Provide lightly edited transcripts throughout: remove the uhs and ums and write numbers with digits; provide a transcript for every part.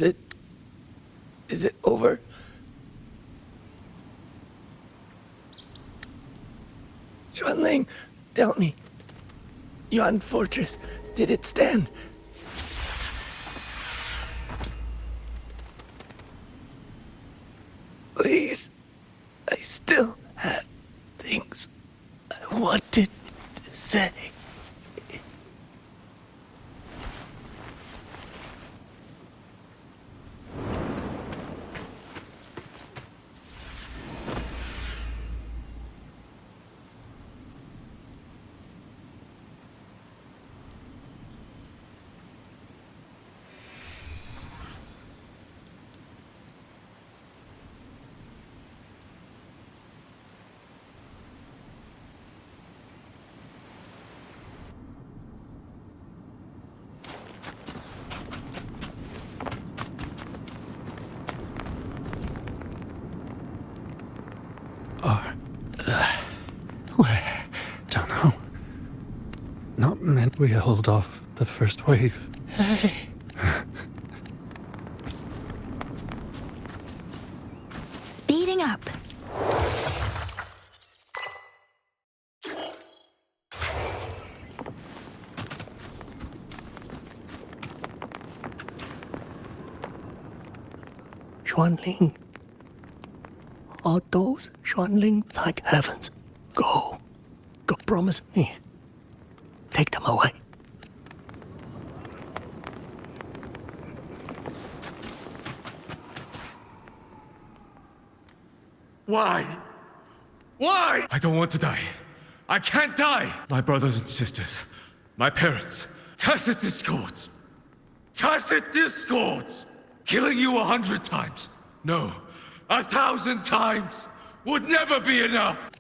Is it over? Xuanling, tell me. Yuan Fortress, did it stand? Please, I still have things I wanted to say. Where? Don't know. Not meant we hold off the first wave. Hey. Speeding up. Xuanling. Are those Xuanling like heavens? Go. Go, promise me. Take them away. Why? Why? I don't want to die. I can't die! My brothers and sisters, my parents, tacit discords. Tacit discords! Killing you 100 times. No, 1,000 times would never be enough!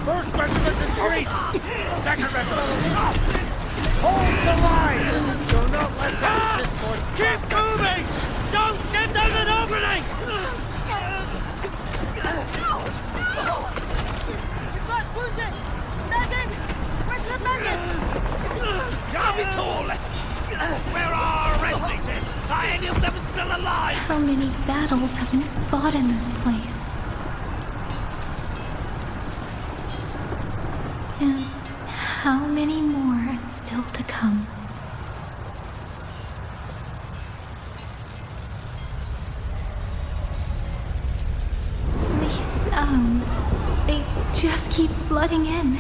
First regiment is breached! Second regiment! Hold the line! Do not let them discord. Keep moving! Don't get them an opening! You've got wounded! Medic! Where's the medic? Capitol! Where are our resonates? Are any of them still alive? How many battles have been fought in this place? And how many more are still to come? These sounds, they just keep flooding in.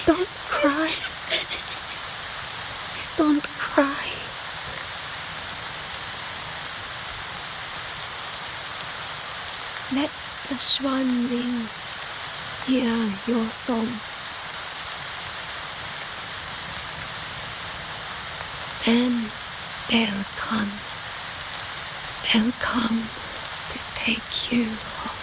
Don't cry. Don't cry. Let the Xuanling hear your song. Then they'll come. They'll come to take you home.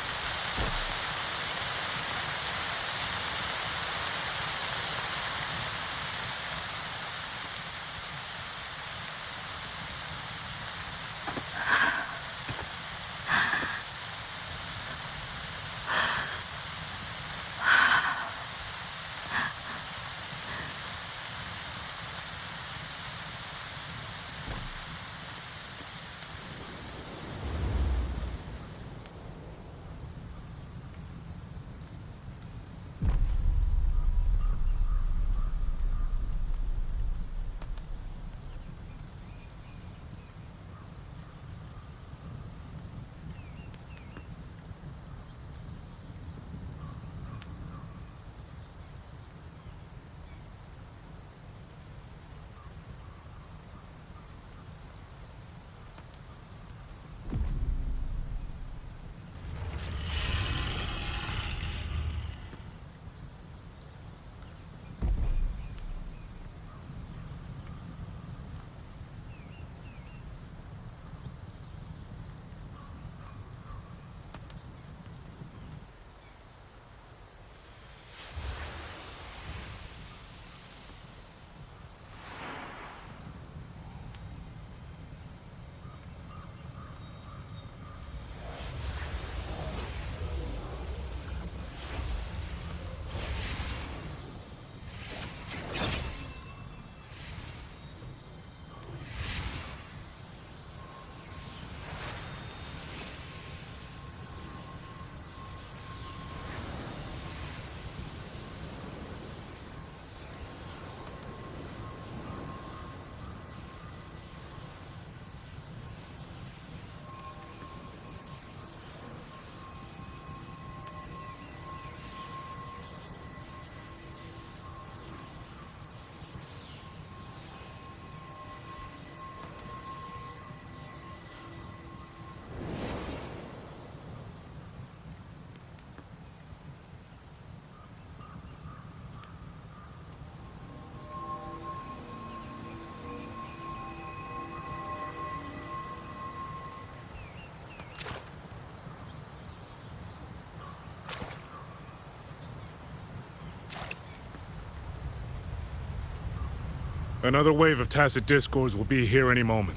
Another wave of tacit discords will be here any moment.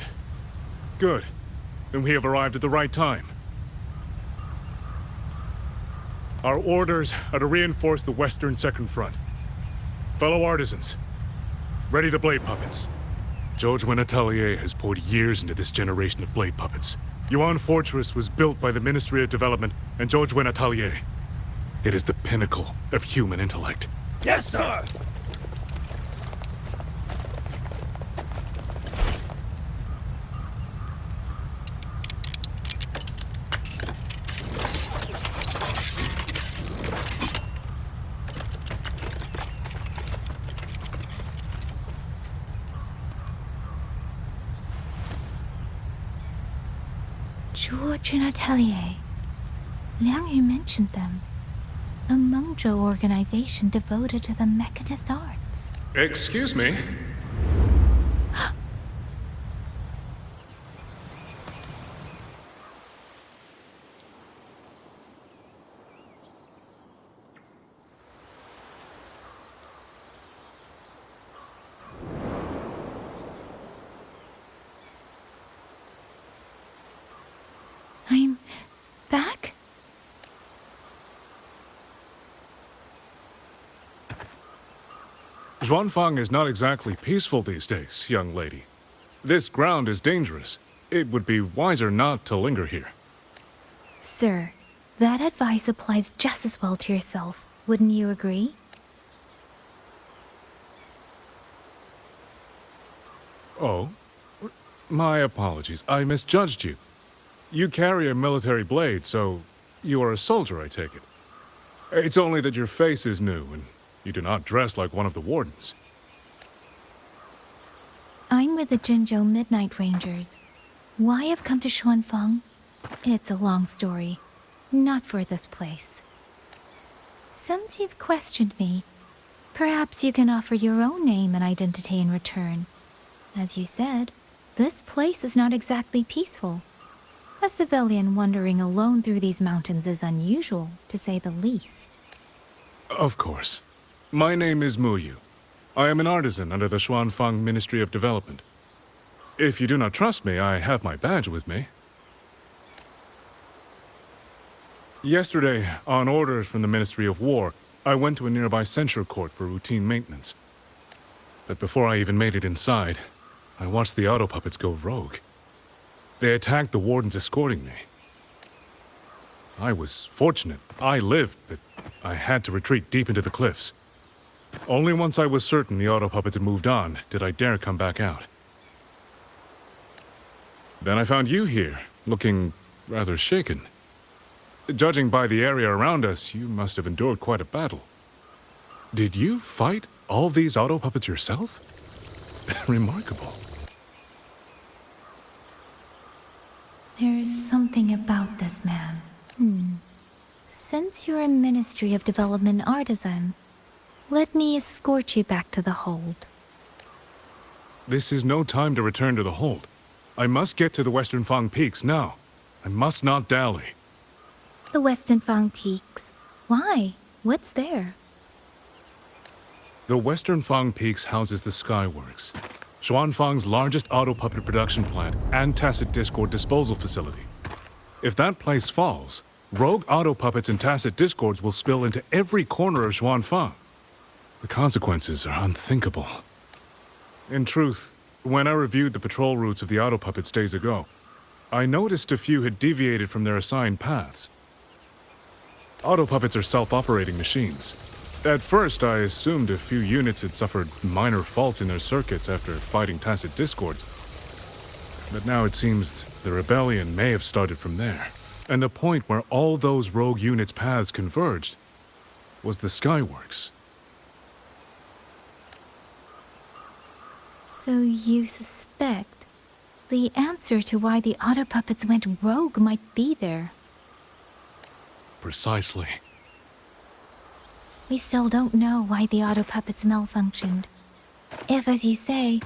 Good. Then we have arrived at the right time. Our orders are to reinforce the Western Second Front. Fellow artisans, ready the blade puppets. George Atelier has poured years into this generation of blade puppets. Yuan Fortress was built by the Ministry of Development and George Atelier. It is the pinnacle of human intellect. Yes, sir! George and Atelier. Liang Yu mentioned them. A Mengzhou organization devoted to the mechanist arts. Excuse me? I'm back? Zhuanfang is not exactly peaceful these days, young lady. This ground is dangerous. It would be wiser not to linger here. Sir, that advice applies just as well to yourself. Wouldn't you agree? Oh? My apologies. I misjudged you. You carry a military blade, so you are a soldier, I take it. It's only that your face is new, and you do not dress like one of the wardens. I'm with the Jinzhou Midnight Rangers. Why I've come to Xuanfang? It's a long story. Not for this place. Since you've questioned me, perhaps you can offer your own name and identity in return. As you said, this place is not exactly peaceful. A civilian wandering alone through these mountains is unusual, to say the least. Of course. My name is Muyu. I am an artisan under the Xuanfang Ministry of Development. If you do not trust me, I have my badge with me. Yesterday, on orders from the Ministry of War, I went to a nearby censure court for routine maintenance. But before I even made it inside, I watched the auto puppets go rogue. They attacked the wardens escorting me. I was fortunate. I lived, but I had to retreat deep into the cliffs. Only once I was certain the auto puppets had moved on did I dare come back out. Then I found you here, looking rather shaken. Judging by the area around us, you must have endured quite a battle. Did you fight all these auto puppets yourself? Remarkable. There's something about this man. Since you're a Ministry of Development artisan, let me escort you back to the hold. This is no time to return to the hold. I must get to the Western Fang Peaks now. I must not dally. The Western Fang Peaks. Why? What's there? The Western Fang Peaks houses the Skyworks, Xuanfang's largest auto puppet production plant and tacit discord disposal facility. If that place falls, rogue auto puppets and tacit discords will spill into every corner of Xuanfang. The consequences are unthinkable. In truth, when I reviewed the patrol routes of the auto puppets days ago, I noticed a few had deviated from their assigned paths. Auto puppets are self-operating machines. At first, I assumed a few units had suffered minor faults in their circuits after fighting tacit discords. But now it seems the rebellion may have started from there. And the point where all those rogue units' paths converged was the Skyworks. So you suspect the answer to why the auto puppets went rogue might be there. Precisely. We still don't know why the auto puppets malfunctioned. If, as you say,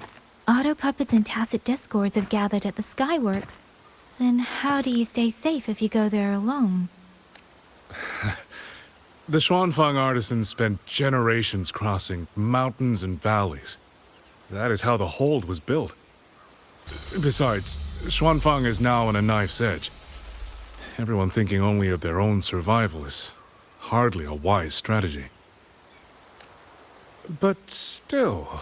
auto puppets and tacit discords have gathered at the Skyworks, then how do you stay safe if you go there alone? The Xuanfang artisans spent generations crossing mountains and valleys. That is how the hold was built. Besides, Xuanfang is now on a knife's edge. Everyone thinking only of their own survival is hardly a wise strategy. But still,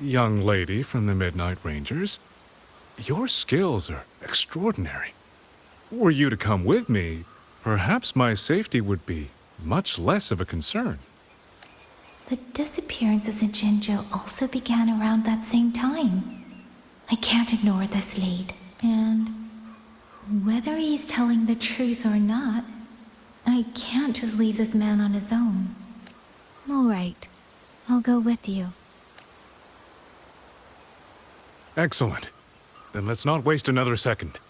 young lady from the Midnight Rangers, your skills are extraordinary. Were you to come with me, perhaps my safety would be much less of a concern. The disappearances in Jinzhou also began around that same time. I can't ignore this lead, and whether he's telling the truth or not, I can't just leave this man on his own. All right, I'll go with you. Excellent. Then let's not waste another second.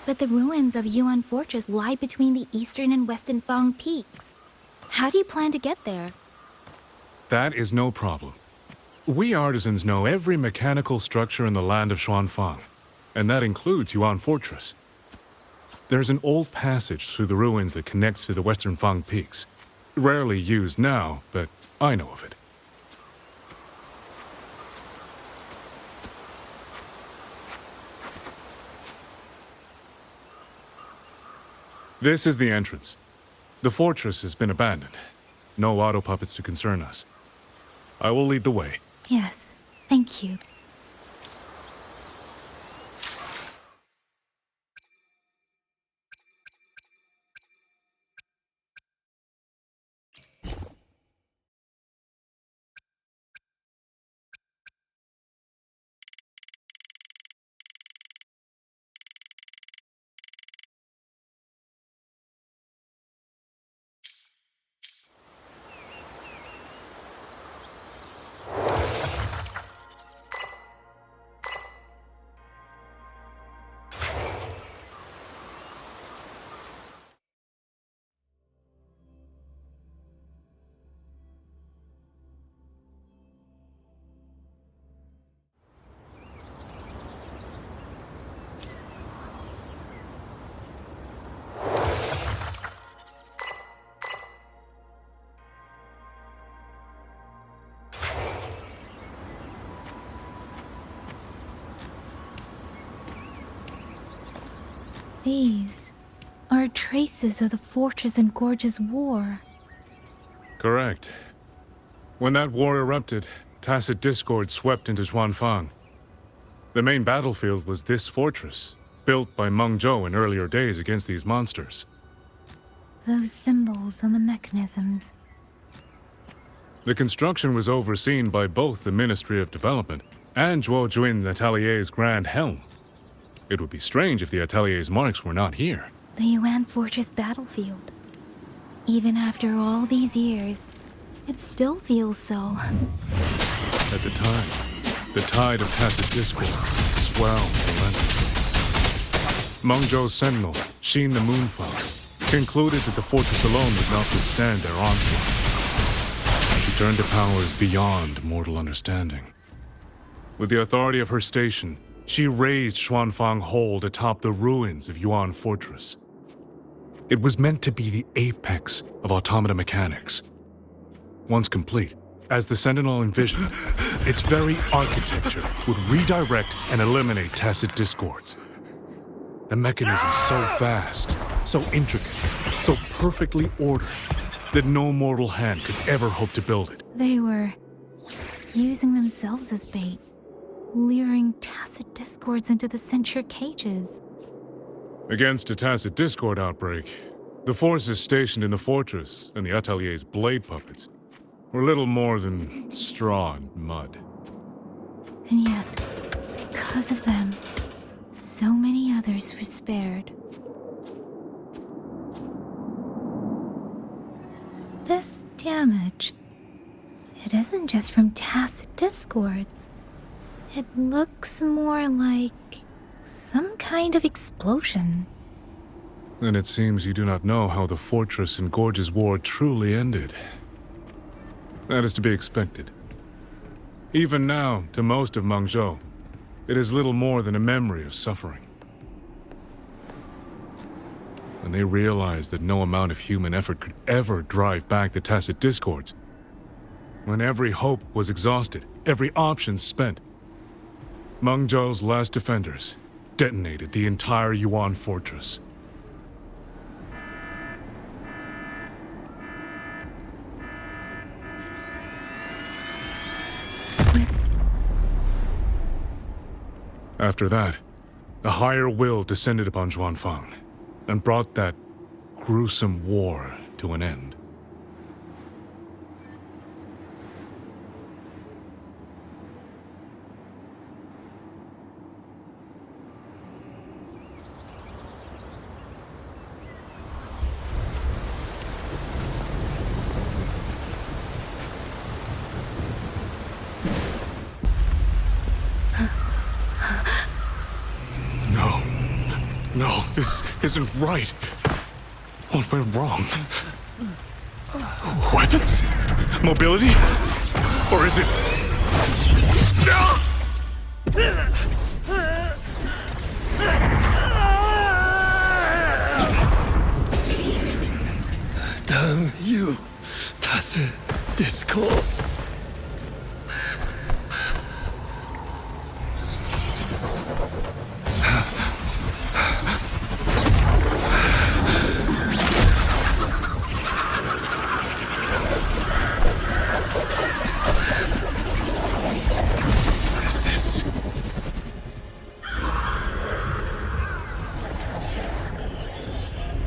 But the ruins of Yuan Fortress lie between the eastern and western Fang peaks. How do you plan to get there? That is no problem. We artisans know every mechanical structure in the land of Xuanfang, and that includes Yuan Fortress. There's an old passage through the ruins that connects to the Western Fang Peaks. Rarely used now, but I know of it. This is the entrance. The fortress has been abandoned. No auto puppets to concern us. I will lead the way. Yes, thank you. These are traces of the Fortress and Gorge's war. Correct. When that war erupted, tacit discord swept into Xuanfang. The main battlefield was this fortress, built by Meng Zhou in earlier days against these monsters. Those symbols on the mechanisms. The construction was overseen by both the Ministry of Development and Zhuo Jun Atelier's Grand Helm. It would be strange if the Atelier's marks were not here. The Yuan Fortress battlefield. Even after all these years, it still feels so. At the time, the tide of tacit discord swelled relentlessly. Meng Zhou's sentinel, Xin the Moonfall, concluded that the fortress alone would not withstand their onslaught. She turned to powers beyond mortal understanding. With the authority of her station, she razed Xuanfang whole atop the ruins of Yuan Fortress. It was meant to be the apex of automata mechanics. Once complete, as the Sentinel envisioned, its very architecture would redirect and eliminate tacit discords. A mechanism so vast, so intricate, so perfectly ordered, that no mortal hand could ever hope to build it. They were using themselves as bait, luring tacit discords into the censure cages. Against a tacit discord outbreak, the forces stationed in the fortress and the Atelier's blade puppets were little more than straw and mud. And yet, because of them, so many others were spared. This damage, it isn't just from tacit discords. It looks more like some kind of explosion. Then it seems you do not know how the Fortress and Gorge's war truly ended. That is to be expected. Even now, to most of Meng Zhou, it is little more than a memory of suffering. When they realized that no amount of human effort could ever drive back the tacit discords, when every hope was exhausted, every option spent, Meng Zhou's last defenders detonated the entire Yuan Fortress. After that, a higher will descended upon Xuanfang and brought that gruesome war to an end. No, this isn't right. What went wrong? Weapons? Mobility? Or is it... Damn you, tacit discord.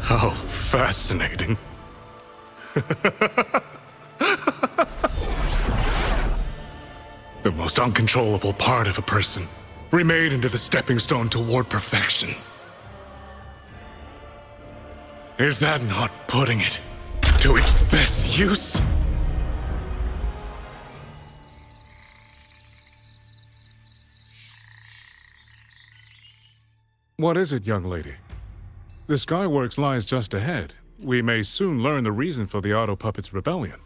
How fascinating. The most uncontrollable part of a person, remade into the stepping stone toward perfection. Is that not putting it to its best use? What is it, young lady? The Skyworks lies just ahead. We may soon learn the reason for the Auto Puppet's rebellion.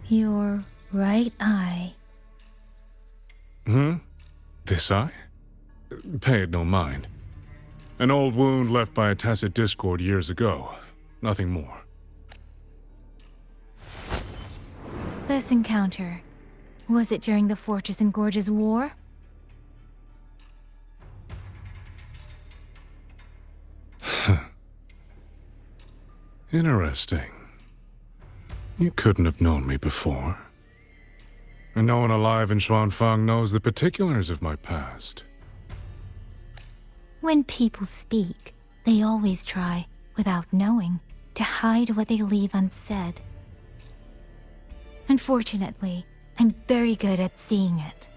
Your right eye. This eye? Pay it no mind. An old wound left by a tacit discord years ago. Nothing more. This encounter, was it during the Fortress and Gorge's war? Interesting. You couldn't have known me before. And no one alive in Xuanfang knows the particulars of my past. When people speak, they always try, without knowing, to hide what they leave unsaid. Unfortunately, I'm very good at seeing it.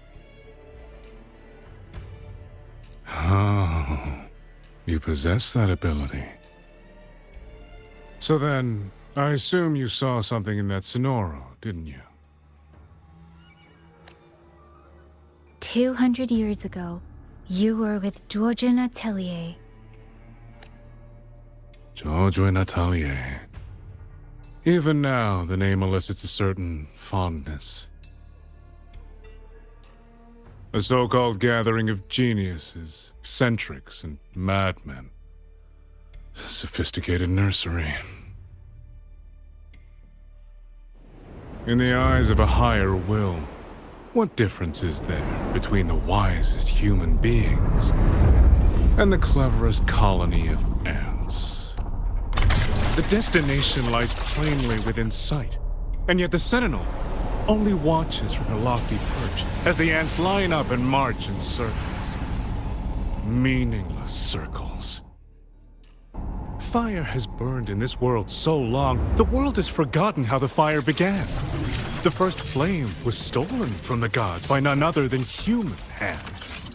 Oh, you possess that ability. So then, I assume you saw something in that Sonoro, didn't you? 200 years ago, you were with Georgian Atelier. Georgian Atelier. Even now, the name elicits a certain fondness. A so-called gathering of geniuses, eccentrics, and madmen. Sophisticated nursery. In the eyes of a higher will, what difference is there between the wisest human beings and the cleverest colony of ants? The destination lies plainly within sight, and yet the Sentinel only watches from her lofty perch as the ants line up and march in circles. Meaningless circles. Fire has burned in this world so long, the world has forgotten how the fire began. The first flame was stolen from the gods by none other than human hands.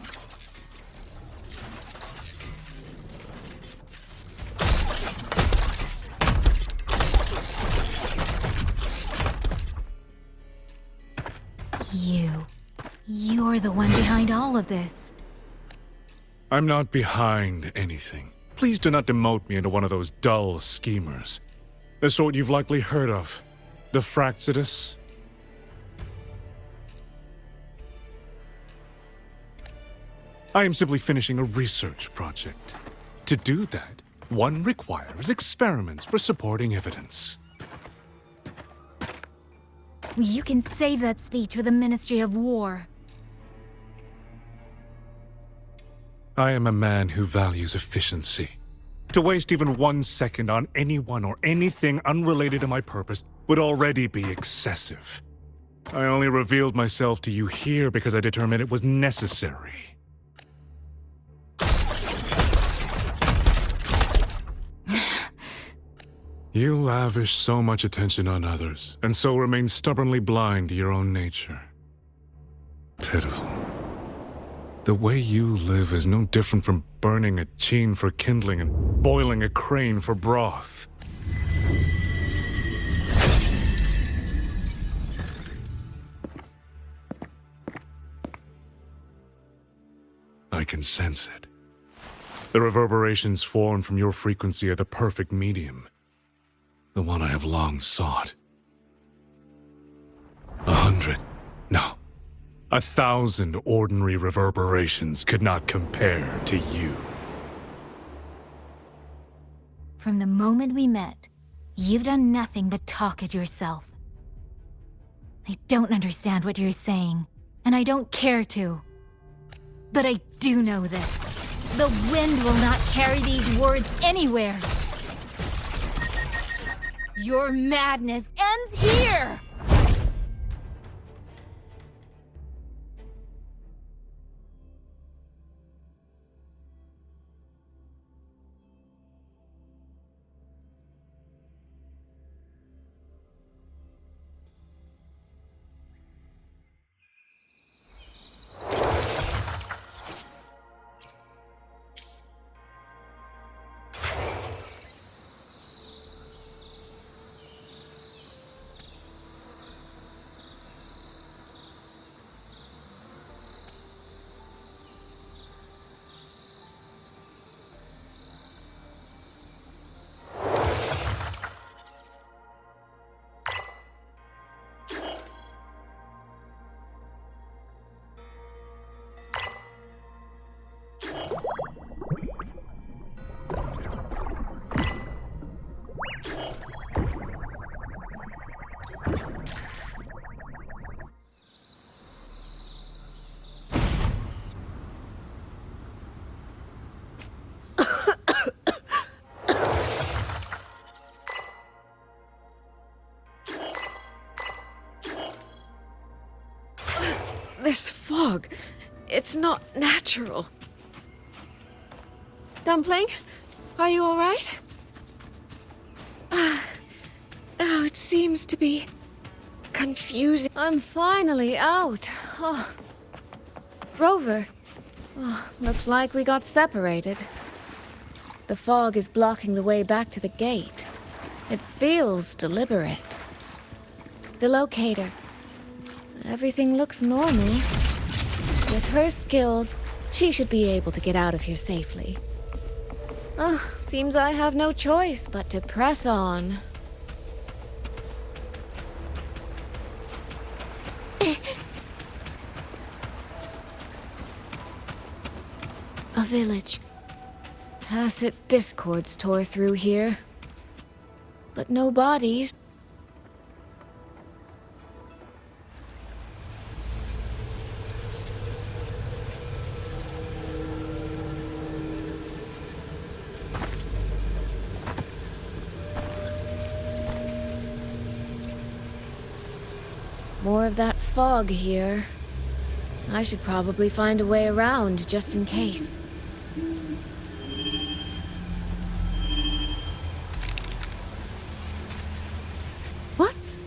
You're the one behind all of this. I'm not behind anything. Please do not demote me into one of those dull schemers. The sort you've likely heard of. The Fraxidus. I am simply finishing a research project. To do that, one requires experiments for supporting evidence. You can save that speech with the Ministry of War. I am a man who values efficiency. To waste even 1 second on anyone or anything unrelated to my purpose would already be excessive. I only revealed myself to you here because I determined it was necessary. You lavish so much attention on others, and so remain stubbornly blind to your own nature. Pitiful. The way you live is no different from burning a cheen for kindling and boiling a crane for broth. I can sense it. The reverberations formed from your frequency are the perfect medium. The one I have long sought. 100, no, 1,000 ordinary reverberations could not compare to you. From the moment we met, you've done nothing but talk at yourself. I don't understand what you're saying, and I don't care to. But I do know this. The wind will not carry these words anywhere. Your madness ends here! This fog, it's not natural. Dumpling, are you all right? Oh, it seems to be confusing. I'm finally out. Oh. Rover. Oh, looks like we got separated. The fog is blocking the way back to the gate. It feels deliberate. The locator. Everything looks normal. With her skills, she should be able to get out of here safely. Seems I have no choice but to press on. A village. Tacit discords tore through here. But no bodies. More of that fog here. I should probably find a way around just in case. What?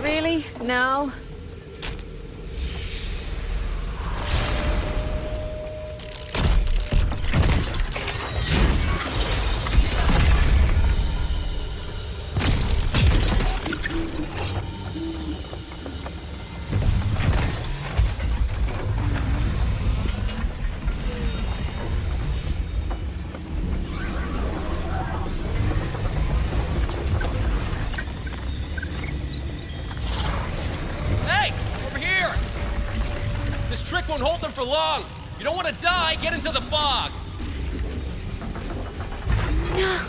Really? Now? Won't hold them for long. You don't want to die, get into the fog. No.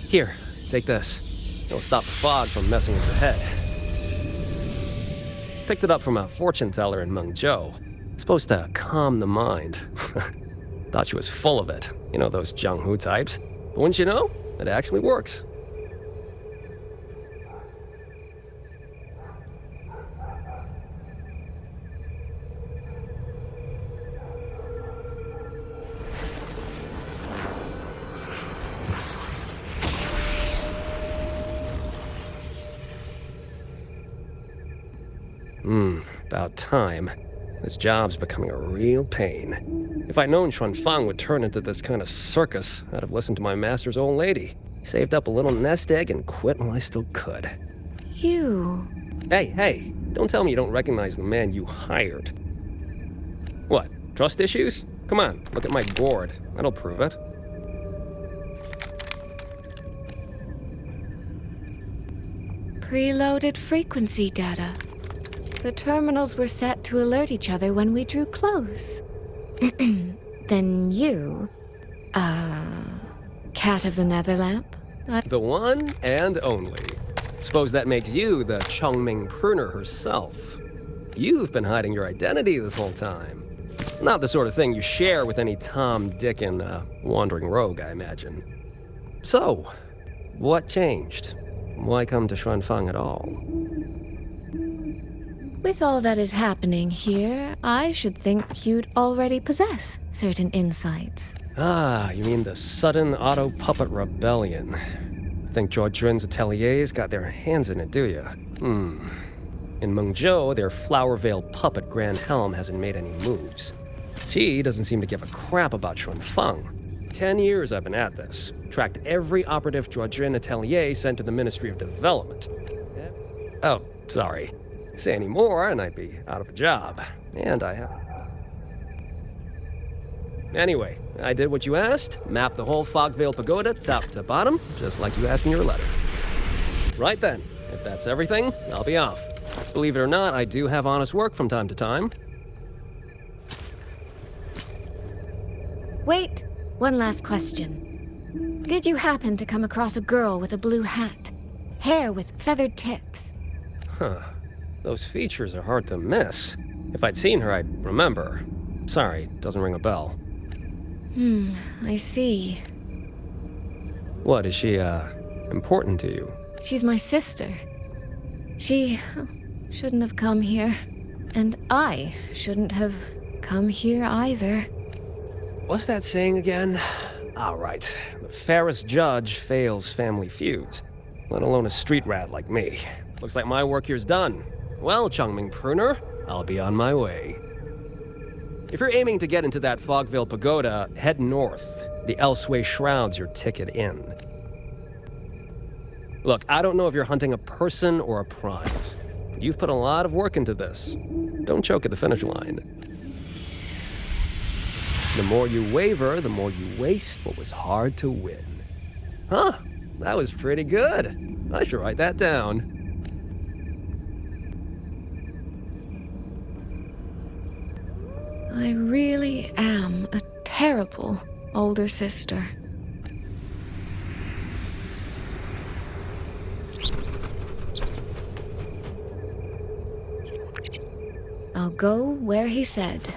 Here, take this. It'll stop the fog from messing with your head. Picked it up from a fortune teller in Mengzhou. Supposed to calm the mind. Thought she was full of it. You know, those Jiang Hu types. But wouldn't you know? It actually works. About time. This job's becoming a real pain. If I'd known Xuanfang would turn into this kind of circus, I'd have listened to my master's old lady. Saved up a little nest egg and quit while I still could. You... Hey, don't tell me you don't recognize the man you hired. What, trust issues? Come on, look at my board. That'll prove it. Preloaded frequency data. The terminals were set to alert each other when we drew close. Then you... Cat of the Netherlamp? The one and only. Suppose that makes you the Chongming pruner herself. You've been hiding your identity this whole time. Not the sort of thing you share with any Tom, Dick, and wandering rogue, I imagine. So, what changed? Why come to Xuanfang at all? With all that is happening here, I should think you'd already possess certain insights. Ah, you mean the sudden auto puppet rebellion. Think Zhuojun's ateliers got their hands in it, do you? In Mengzhou, their Flower Veil puppet Grand Helm hasn't made any moves. She doesn't seem to give a crap about Xuanfang. 10 years I've been at this. Tracked every operative Zhuojun atelier sent to the Ministry of Development. Oh, sorry. Say any more and I'd be out of a job. And I have... Anyway, I did what you asked. Mapped the whole Fogvale Pagoda top to bottom, just like you asked in your letter. Right then, if that's everything, I'll be off. Believe it or not, I do have honest work from time to time. Wait, one last question. Did you happen to come across a girl with a blue hat? Hair with feathered tips? Huh. Those features are hard to miss. If I'd seen her, I'd remember. Sorry, doesn't ring a bell. I see. What, is she, important to you? She's my sister. She shouldn't have come here. And I shouldn't have come here either. What's that saying again? All right. The fairest judge fails family feuds, let alone a street rat like me. Looks like my work here's done. Well, Chongming Pruner, I'll be on my way. If you're aiming to get into that Fogvale Pagoda, head north. The Elseway Shroud's your ticket in. Look, I don't know if you're hunting a person or a prize. You've put a lot of work into this. Don't choke at the finish line. The more you waver, the more you waste what was hard to win. Huh, that was pretty good. I should write that down. I really am a terrible older sister. I'll go where he said.